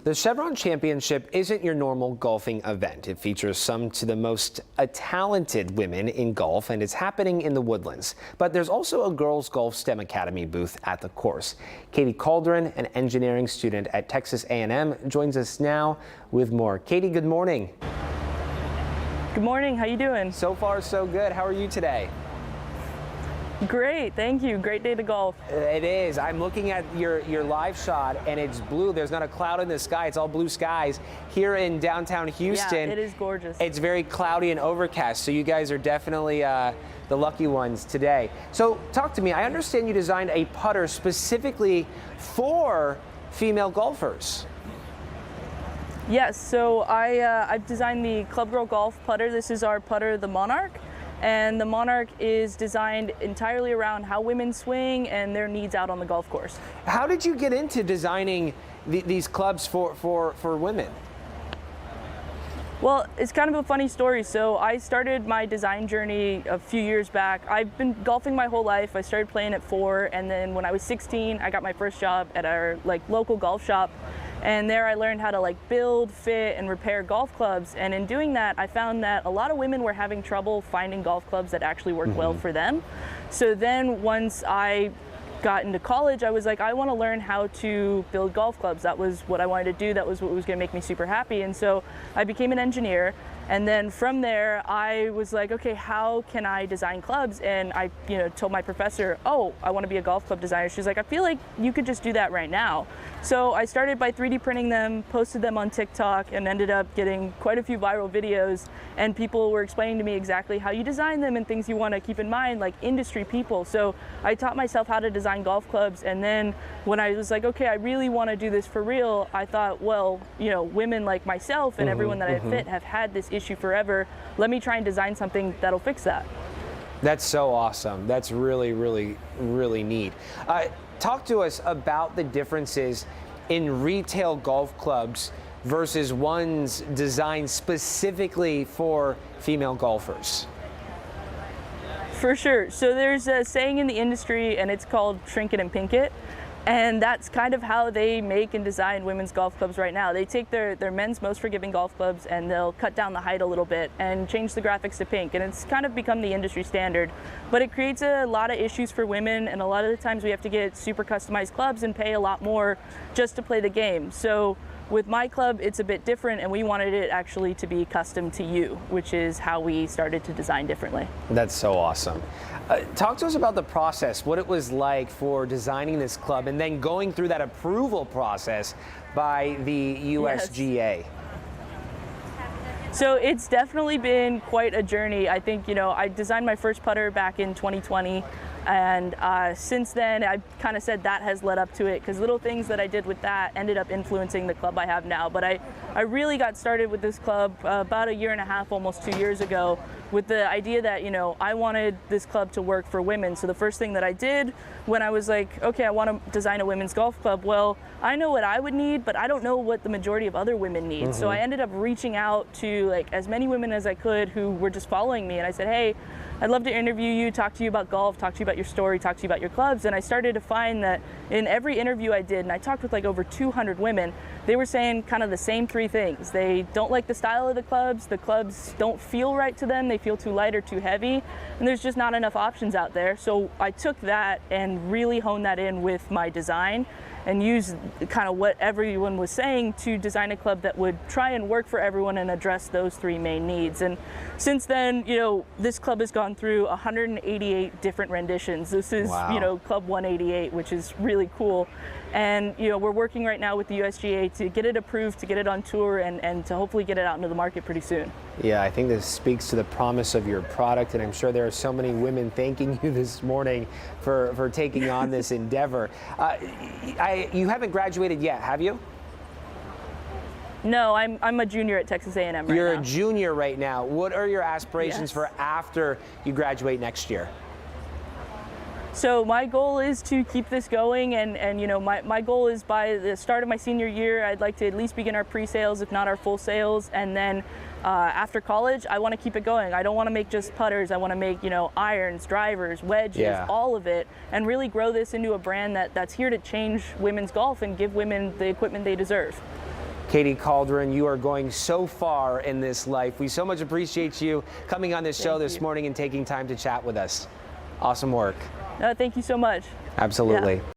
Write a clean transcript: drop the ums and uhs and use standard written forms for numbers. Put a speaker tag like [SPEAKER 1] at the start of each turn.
[SPEAKER 1] The Chevron Championship isn't your normal golfing event. It features some to the most talented women in golf, and it's happening in the Woodlands. But there's also a girls golf STEM Academy booth at the course. Katie Calderon, an engineering student at Texas A&M, joins us now with more. Katie, good morning.
[SPEAKER 2] Good morning. How you doing?
[SPEAKER 1] So far, so good. How are you today?
[SPEAKER 2] Great, thank you. Great day to golf.
[SPEAKER 1] It is. I'm looking at your live shot, and it's blue. There's not a cloud in the sky. It's all blue skies here in downtown Houston.
[SPEAKER 2] Yeah, it is gorgeous.
[SPEAKER 1] It's very cloudy and overcast, so you guys are definitely the lucky ones today. So talk to me. I understand you designed a putter specifically for female golfers.
[SPEAKER 2] Yes, so I've designed the Club Girl Golf putter. This is our putter, the Monarch. And the Monarch is designed entirely around how women swing and their needs out on the golf course.
[SPEAKER 1] How did you get into designing these clubs for women?
[SPEAKER 2] Well, it's kind of a funny story. So I started my design journey a few years back. I've been golfing my whole life. I started playing at 4, and then when I was 16, I got my first job at our local golf shop. And there I learned how to build, fit, and repair golf clubs. And in doing that, I found that a lot of women were having trouble finding golf clubs that actually worked well for them. So then once I got into college, I was like, I want to learn how to build golf clubs. That was what I wanted to do. That was what was going to make me super happy. And so I became an engineer. And then from there, I was like, okay, how can I design clubs? And I, told my professor, oh, I want to be a golf club designer. She's like, I feel like you could just do that right now. So I started by 3D printing them, posted them on TikTok, and ended up getting quite a few viral videos. And people were explaining to me exactly how you design them and things you want to keep in mind, like industry people. So I taught myself how to design golf clubs. And then when I was like, okay, I really want to do this for real, I thought, well, women like myself and everyone that I fit have had this issue forever. Let me try and design something that'll fix that.
[SPEAKER 1] That's so awesome. That's really, really, really neat. Talk to us about the differences in retail golf clubs versus ones designed specifically for female golfers.
[SPEAKER 2] For sure. So there's a saying in the industry, and it's called shrink it and pink it. And that's kind of how they make and design women's golf clubs right now. They take their men's most forgiving golf clubs and they'll cut down the height a little bit and change the graphics to pink. And it's kind of become the industry standard. But it creates a lot of issues for women, and a lot of the times we have to get super customized clubs and pay a lot more just to play the game. So with my club, it's a bit different, and we wanted it actually to be custom to you, which is how we started to design differently.
[SPEAKER 1] That's so awesome. Talk to us about the process, what it was like for designing this club and then going through that approval process by the USGA.
[SPEAKER 2] Yes. So it's definitely been quite a journey. I think, I designed my first putter back in 2020. And since then, I've kind of said that has led up to it, because little things that I did with that ended up influencing the club I have now. But I really got started with this club about 1.5 years, almost 2 years ago, with the idea that, I wanted this club to work for women. So the first thing that I did when I was like, okay, I want to design a women's golf club, well, I know what I would need, but I don't know what the majority of other women need. So I ended up reaching out to as many women as I could who were just following me. And I said, hey, I'd love to interview you, talk to you about golf, talk to you about your story, talk to you about your clubs. And I started to find that in every interview I did, and I talked with over 200 women, they were saying kind of the same 3 things. They don't like the style of the clubs don't feel right to them, they feel too light or too heavy, and there's just not enough options out there. So I took that and really honed that in with my design and used kind of what everyone was saying to design a club that would try and work for everyone and address those 3 main needs. And since then, this club has gone through 188 different renditions. This is,
[SPEAKER 1] wow.
[SPEAKER 2] Club 188, which is really cool. And, we're working right now with the USGA to get it approved, to get it on tour, and to hopefully get it out into the market pretty soon.
[SPEAKER 1] Yeah, I think this speaks to the promise of your product, and I'm sure there are so many women thanking you this morning for taking on this endeavor. You haven't graduated yet, have you?
[SPEAKER 2] No, I'm a junior at Texas A&M right now.
[SPEAKER 1] You're a junior right now. What are your aspirations
[SPEAKER 2] Yes.
[SPEAKER 1] for after you graduate next year?
[SPEAKER 2] So my goal is to keep this going, and my goal is by the start of my senior year, I'd like to at least begin our pre-sales, if not our full sales, and then after college, I want to keep it going. I don't want to make just putters. I want to make, irons, drivers, wedges, all of it, and really grow this into a brand that's here to change women's golf and give women the equipment they deserve.
[SPEAKER 1] Katie Calderon, you are going so far in this life. We so much appreciate you coming on this show this morning and taking time to chat with us. Awesome work.
[SPEAKER 2] Thank you so much.
[SPEAKER 1] Absolutely.
[SPEAKER 2] Yeah.